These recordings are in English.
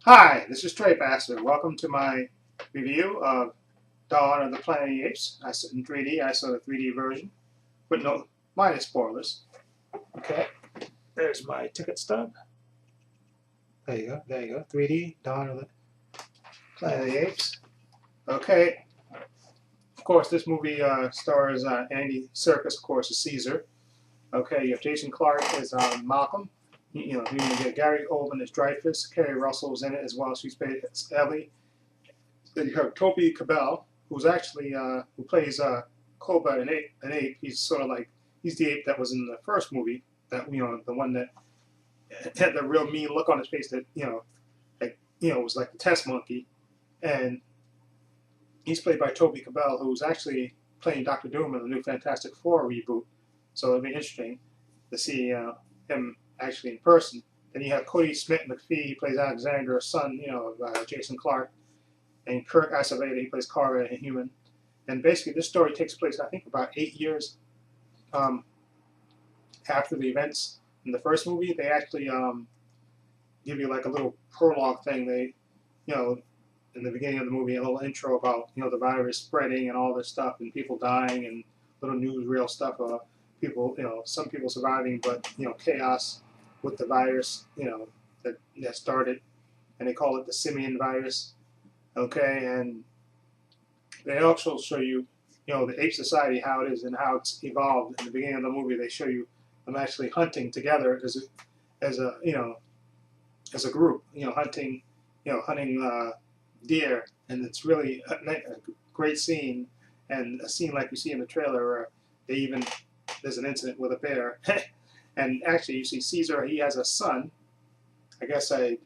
Hi, this is Trey Baxter. Welcome to my review of Dawn of the Planet of the Apes. I saw it in 3D. I saw the 3D version, but no minus spoilers. Okay, there's my ticket stub. There you go. There you go. 3D Dawn of the Planet of the Apes. Okay, of course, this movie stars Andy Serkis, of course, as Caesar. Okay, you have Jason Clarke as Malcolm. You get Gary Oldman as Dreyfus. Kerry Russell's in it as well. She's played as Ellie. Then you have Toby Cabell, who's actually who plays Koba, an ape. He's sort of like he's the ape that was in the first movie, that the one that had the real mean look on his face that like was like the test monkey, and he's played by Toby Cabell, who's actually playing Doctor Doom in the new Fantastic Four reboot. So it'll be interesting to see him actually in person. Then you have Cody Smith McPhee, he plays Alexander, son, of Jason Clarke, and Kirk Acevedo, he plays Carver, a human. And basically, this story takes place, I think, about 8 years um, after the events in the first movie. They actually give you like a little prologue thing. In the beginning of the movie, a little intro about the virus spreading and all this stuff, and people dying, and little newsreel stuff. People, some people surviving, but chaos with the virus, that started, and they call it the simian virus. Okay, and they also show you, the ape society, how it is and how it's evolved. In the beginning of the movie, they show you them actually hunting together as a group, hunting deer, and it's really a great scene, and a scene like you see in the trailer where they even there's an incident with a bear, and actually you see Caesar. He has a son. I guess you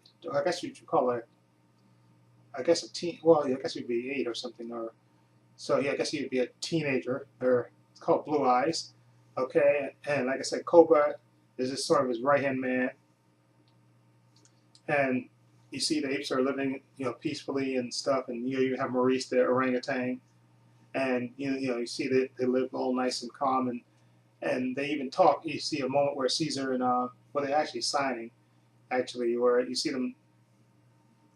should call it. I guess a teen. Well, I guess he'd be 8 or something, or so. Yeah, I guess he'd be a teenager, or it's called Blue Eyes. Okay, and like I said, Cobra is just sort of his right hand man, and you see the apes are living, peacefully and stuff, and you have Maurice the orangutan, and you see that they live all nice and calm, and they even talk. You see a moment where Caesar and they're actually signing, actually, where you see them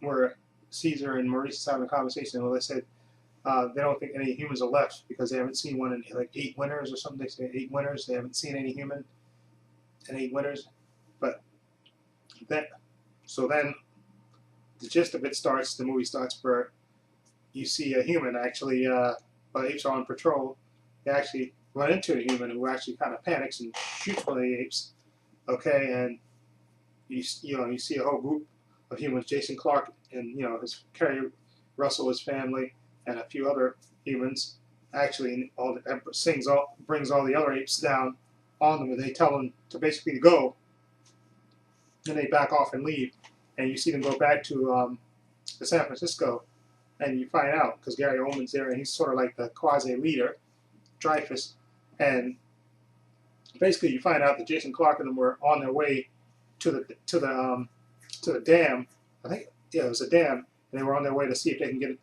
where Caesar and Maurice is having a conversation. Well, they said they don't think any humans are left because they haven't seen one in like 8 winters or something. They say 8 winters. They haven't seen any human in 8 winters. But then, so then the gist of it starts. The movie starts where you see a human actually. While the apes are on patrol, they actually run into a human who actually kind of panics and shoots one of the apes. Okay, and you see a whole group of humans. Jason Clarke and his Kerry Russell, his family, and a few other humans. Actually, brings all the other apes down on them, and they tell them to basically go, and they back off and leave. And you see them go back to San Francisco, and you find out because Gary Oldman's there, and he's sort of like the quasi leader, Dreyfus, and basically you find out that Jason Clarke and them were on their way to the dam. I think it was a dam, and they were on their way to see if they can get it.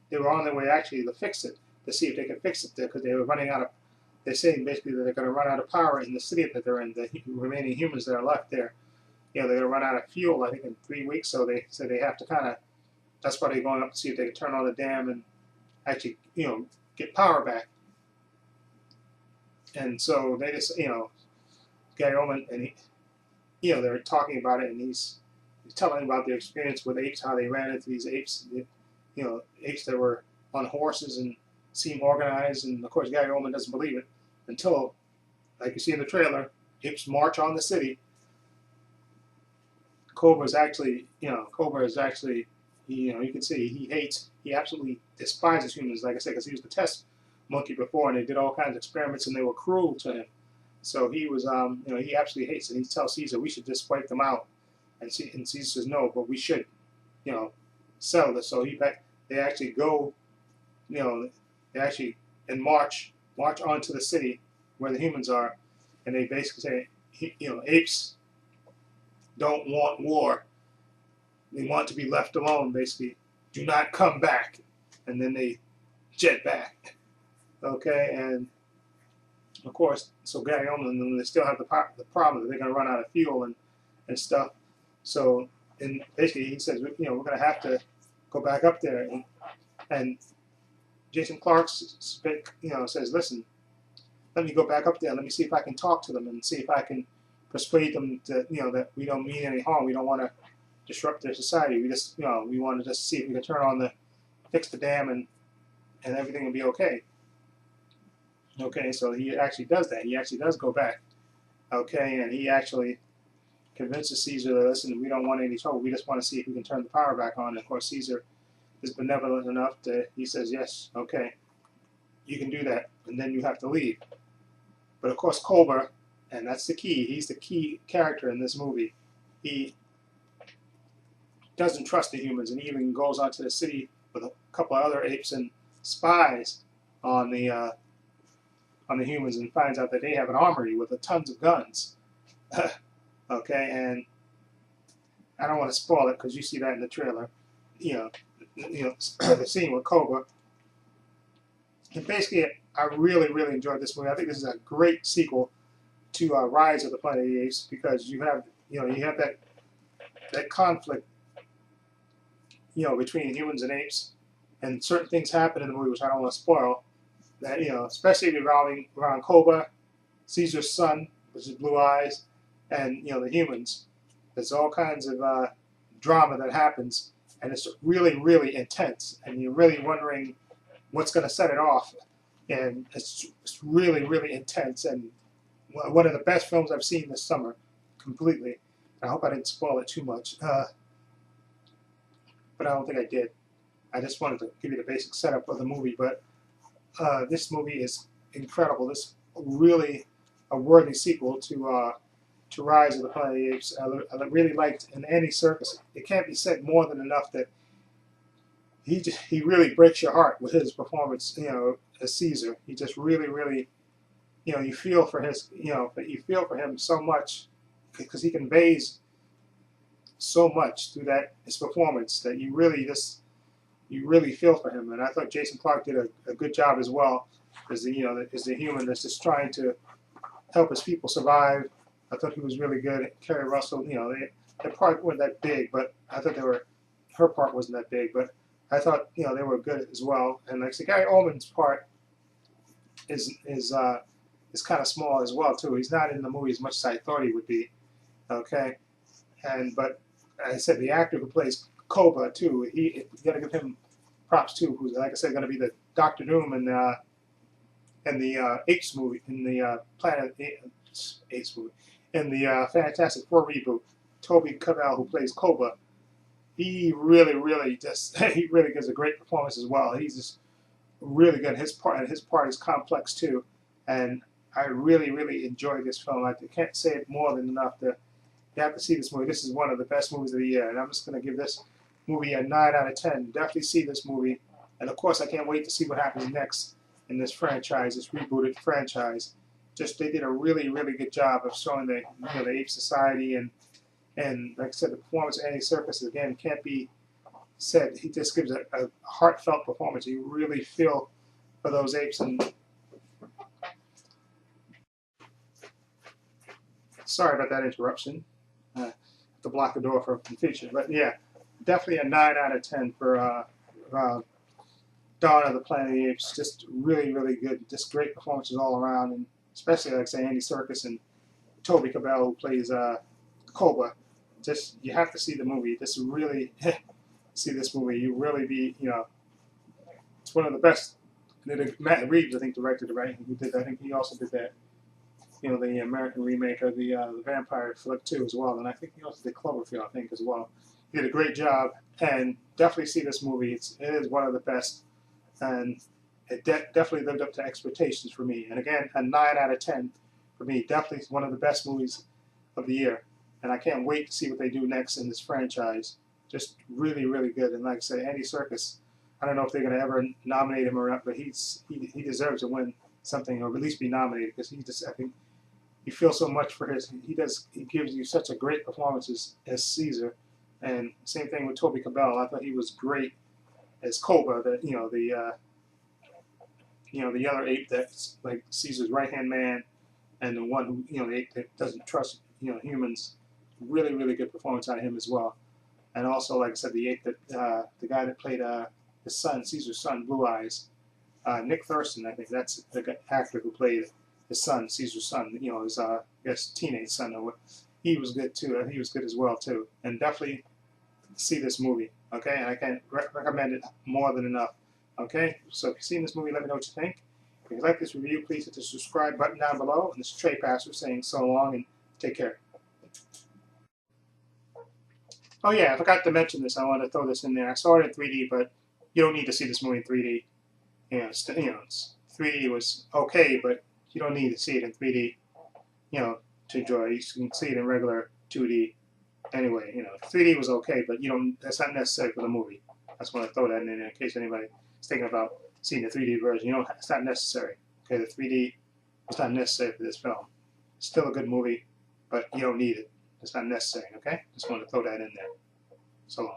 They were on their way actually to fix it, to see if they could fix it there, because they were running out of. They're saying basically that they're going to run out of power in the city that they're in. The remaining humans that are left there, they're going to run out of fuel. I think in 3 weeks, so they said they have to kind of. That's why they're going up to see if they can turn on the dam and actually, get power back. And so they just, Gary Oldman and they're talking about it, and he's telling about their experience with apes, how they ran into these apes, apes that were on horses and seemed organized. And of course, Gary Oldman doesn't believe it until, like you see in the trailer, apes march on the city. Cobra is actually, you can see he absolutely despises humans, like I said, because he was the test monkey before, and they did all kinds of experiments, and they were cruel to him. So he was, he absolutely hates it. He tells Caesar we should just wipe them out, and Caesar says no, but we should, settle this. So they actually go, they actually in march onto the city where the humans are, and they basically say, apes don't want war. They want to be left alone, basically. Do not come back. And then they jet back. Okay, and of course, so Gary Oldman, they still have the problem that they're going to run out of fuel and stuff. So and basically he says, we're going to have to go back up there, and Jason Clarke, says, listen, let me go back up there. Let me see if I can talk to them and see if I can persuade them to, that we don't mean any harm. We don't want to disrupt their society. We just, we want to just see if we can fix the dam, and everything will be okay. Okay, so he actually does that. He actually does go back. Okay, and he actually convinces Caesar that, listen, we don't want any trouble. We just want to see if we can turn the power back on. And of course, Caesar is benevolent enough that he says, yes, okay, you can do that, and then you have to leave. But of course, Koba, and that's the key, he's the key character in this movie. He doesn't trust the humans, and he even goes onto the city with a couple of other apes and spies on the humans, and finds out that they have an armory with tons of guns. Okay, and I don't want to spoil it because you see that in the trailer. The scene with Koba. And basically, I really, really enjoyed this movie. I think this is a great sequel to Rise of the Planet of the Apes, because you have that conflict, between humans and apes, and certain things happen in the movie which I don't want to spoil. That especially around Koba, Caesar's son, which is Blue Eyes, and the humans. There's all kinds of drama that happens, and it's really, really intense, and you're really wondering what's going to set it off. And it's really, really intense, and one of the best films I've seen this summer, completely. I hope I didn't spoil it too much, but I don't think I did. I just wanted to give you the basic setup of the movie, but this movie is incredible. This is really a worthy sequel to Rise of the Planet of the Apes. I really liked in Andy Serkis. It can't be said more than enough that he really breaks your heart with his performance. As Caesar, he just really, really, you feel for you feel for him so much, because he conveys so much through his performance, that you really feel for him. And I thought Jason Clarke did a good job as well, as the human that's just trying to help his people survive. I thought he was really good. Kerry Russell, their part wasn't that big, but I thought her part wasn't that big, but I thought they were good as well. And like the Gary Oldman's part is kind of small as well too. He's not in the movie as much as I thought he would be. Okay, but I said the actor who plays Koba too, you got to give him props too. Who's, like I said, going to be the Doctor Doom in the Apes movie, in the Planet Apes movie, in the Fantastic Four reboot. Toby Cavell, who plays Koba, he really, really he really gives a great performance as well. He's just really good. His part is complex too, and I really, really enjoyed this film. I can't say it more than enough. You have to see this movie. This is one of the best movies of the year, and I'm just going to give this movie a 9 out of 10. Definitely see this movie, and of course, I can't wait to see what happens next in this franchise, this rebooted franchise. They did a really, really good job of showing the ape society, and like I said, the performance of Andy Serkis again can't be said. He just gives a heartfelt performance. You really feel for those apes. And sorry about that interruption. To block the door for the feature, but yeah, definitely a 9 out of 10 for Dawn of the Planet of the Apes. Just really, really good. Just great performances all around, and especially, like I say, Andy Serkis and Toby Cavell, who plays Koba. Just, you have to see the movie. Just really see this movie. You really be, it's one of the best. Matt Reeves, I think, directed it, right? Who did? I think he also did that. The American remake of the vampire flick too as well, and I think he also did Cloverfield, I think, as well. He did a great job, and definitely see this movie. It is one of the best, and it definitely lived up to expectations for me. And again, a 9 out of 10 for me. Definitely one of the best movies of the year, and I can't wait to see what they do next in this franchise. Just really, really good. And like I say, Andy Serkis, I don't know if they're going to ever nominate him or not, but he deserves to win something, or at least be nominated, because I think you feel so much for he gives you such a great performance as Caesar. And same thing with Toby Cavell. I thought he was great as Koba, the other ape that's like Caesar's right-hand man, and the one who, the ape that doesn't trust, humans. Really, really good performance out of him as well. And also, like I said, the ape that the guy that played his son, Caesar's son, Blue Eyes, Nick Thurston, I think that's the actor who played his son, Caesar's son. You know, his I guess teenage son. Or what. He was good too. He was good as well too. And definitely see this movie. Okay, and I can't recommend it more than enough. Okay, so if you've seen this movie, let me know what you think. If you like this review, please hit the subscribe button down below. And this is Trey Pastor saying so long and take care. Oh yeah, I forgot to mention this. I wanted to throw this in there. I saw it in 3D, but you don't need to see this movie in 3D. You know, 3D was okay, but you don't need to see it in 3D. You know, to enjoy. You can see it in regular 2D. Anyway, you know, 3D was okay, but you don't. That's not necessary for the movie. I just want to throw that in there in case anybody is thinking about seeing the 3D version. You know, it's not necessary. Okay, the 3D was not necessary for this film. It's still a good movie, but you don't need it. It's not necessary. Okay, just want to throw that in there. So long.